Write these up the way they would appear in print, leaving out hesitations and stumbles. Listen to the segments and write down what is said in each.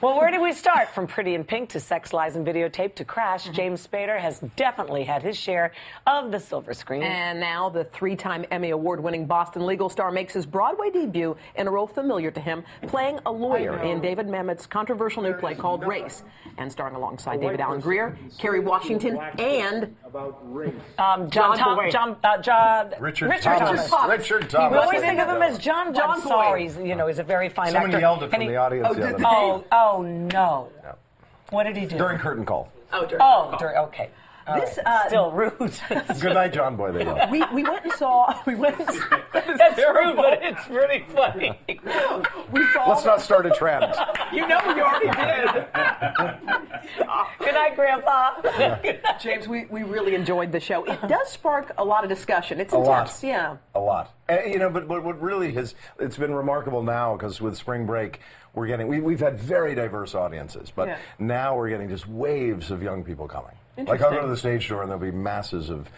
Well, where did we start? From Pretty in Pink to Sex, Lies, and Videotape to Crash, James Spader has definitely had his share of the silver screen. And now the three-time Emmy Award-winning Boston legal star makes his Broadway debut in a role familiar to him, playing a lawyer in David Mamet's controversial new play called Race, and starring alongside David Allen Greer, Kerry Washington, and Richard Thomas. We always think of him as John Boyd. Sorry, he's a very fine actor. Someone yelled it from the audience the other night. Oh, no. What did he do? During curtain call. Okay. Still rude. Good night, John Boy. They go. We went and saw. That's rude, but it's pretty funny. Let's not start a trend. You know we already did. Good night, Grandpa. James, we really enjoyed the show. It does spark a lot of discussion. It's A lot. intense, yeah. A lot. But what really it's been remarkable now, because with spring break, we've had very diverse audiences, but now we're getting just waves of young people coming. Like I'll go to the stage door and there'll be masses of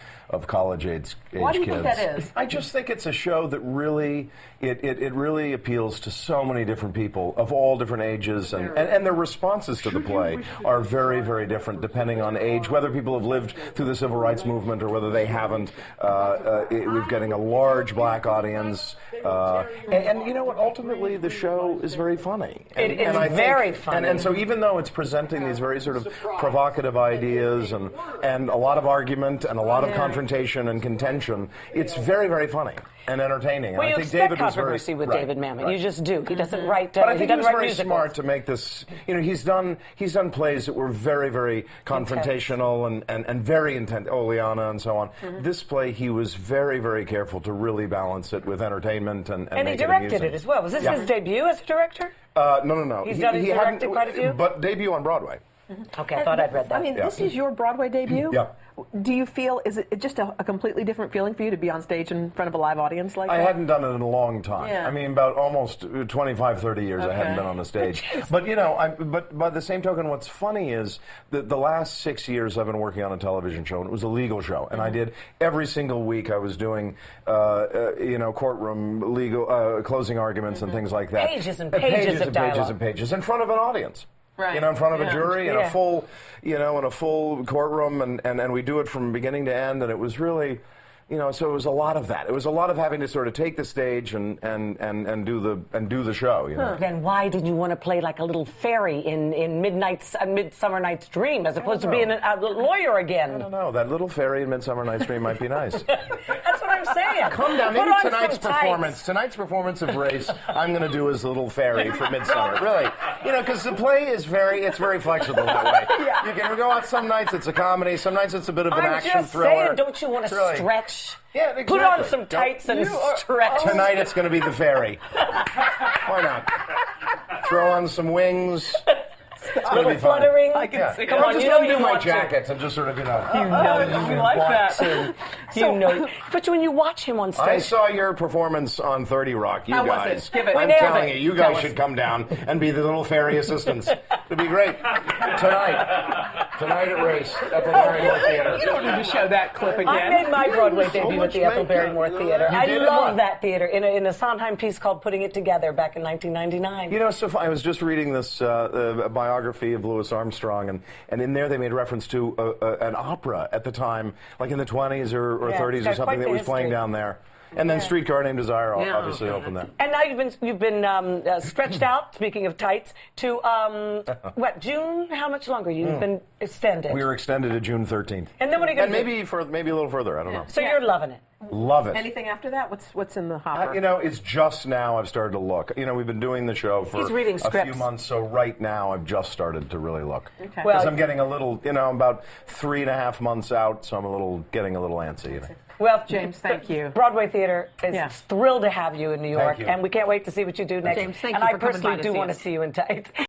college-age kids. Why do you think that is? I just think it's a show that really, it really appeals to so many different people of all different ages, and their responses to the play are very, very different depending on age, whether people have lived through the civil rights movement or whether they haven't. We're getting a large black audience, and you know what? Ultimately, the show is very funny. It is very funny. And so even though it's presenting these very sort of provocative ideas and a lot of argument and a lot of confrontation and contention, it's very, very think and entertaining. Well, and you I think expect David controversy with David Mamet. You just do. He doesn't write. But I think he was very musicals. smart to make this. He's done plays that were very, very confrontational and very intense. Liana and so on. This play, he was very, very careful to really balance it with entertainment and he make directed it it as well. Was this his debut as a director? No. He's directed quite a few? But debut on Broadway. Okay, I thought I'd read that. I mean, this is your Broadway debut? Yeah. Do you feel, is it just a completely different feeling for you to be on stage in front of a live audience like that? I hadn't done it in a long time. Yeah. I mean, about almost 25, 30 years I hadn't been on a stage. But, but by the same token, what's funny is that the last 6 years I've been working on a television show, and it was a legal show. And I did every single week I was doing, courtroom, legal, closing arguments and things like that. Pages and pages of dialogue. Pages and pages in front of an audience. Right. In front of a jury in a full, in a full courtroom, and we do it from beginning to end, and it was really, so it was a lot of that. It was a lot of having to sort of take the stage and do the show. Then why did you want to play like a little fairy in Midsummer Night's Dream as opposed to being a lawyer again? I don't know. That little fairy in Midsummer Night's Dream might be nice. That's what I'm saying. Come down. Maybe tonight's performance of Race, I'm going to do as a little fairy for Midsummer. Really, because the play is very flexible that way. You can go out. Some nights it's a comedy. Some nights it's a bit of an action thriller. Saying, don't you want to stretch? Yeah, exactly. Put on some tights and stretch. Tonight it's going to be the fairy. Why not? Throw on some wings. It's going to be fun. Fluttering. I can see. Come on, just you do my want jackets and just sort of, you like that. But when you watch him on stage, I saw your performance on 30 Rock. You How was guys, it? Give it. I'm telling you, you guys should come down and be the little fairy assistants. It'd be great. Tonight at Race at the Barrymore Theater. You don't need to show that clip again. I made my Broadway debut at the Ethel Barrymore Theater. I did? love that theater in a Sondheim piece called Putting It Together back in 1999. So I was just reading this biography of Louis Armstrong, and in there they made reference to an opera at the time, like in the 20s or 30s or something, that was playing down there. And then Streetcar Named Desire obviously opened there. And now you've been stretched out. Speaking of tights, to June? How much longer? You've been extended. We were extended to June 13th. And then what are you going to do? Maybe a little further. I don't know. So you're loving it. Love it. Anything after that? What's in the hopper? It's just now I've started to look. We've been doing the show for a few months, so right now I've just started to really look. Okay. Because I'm getting a little, I'm about 3.5 months out, so I'm getting a little antsy. Well, James, thank you. Broadway Theater is thrilled to have you in New York, you. and we can't wait to see what you do next. James, thank and you I for coming by personally to do see want to us. see you in tights.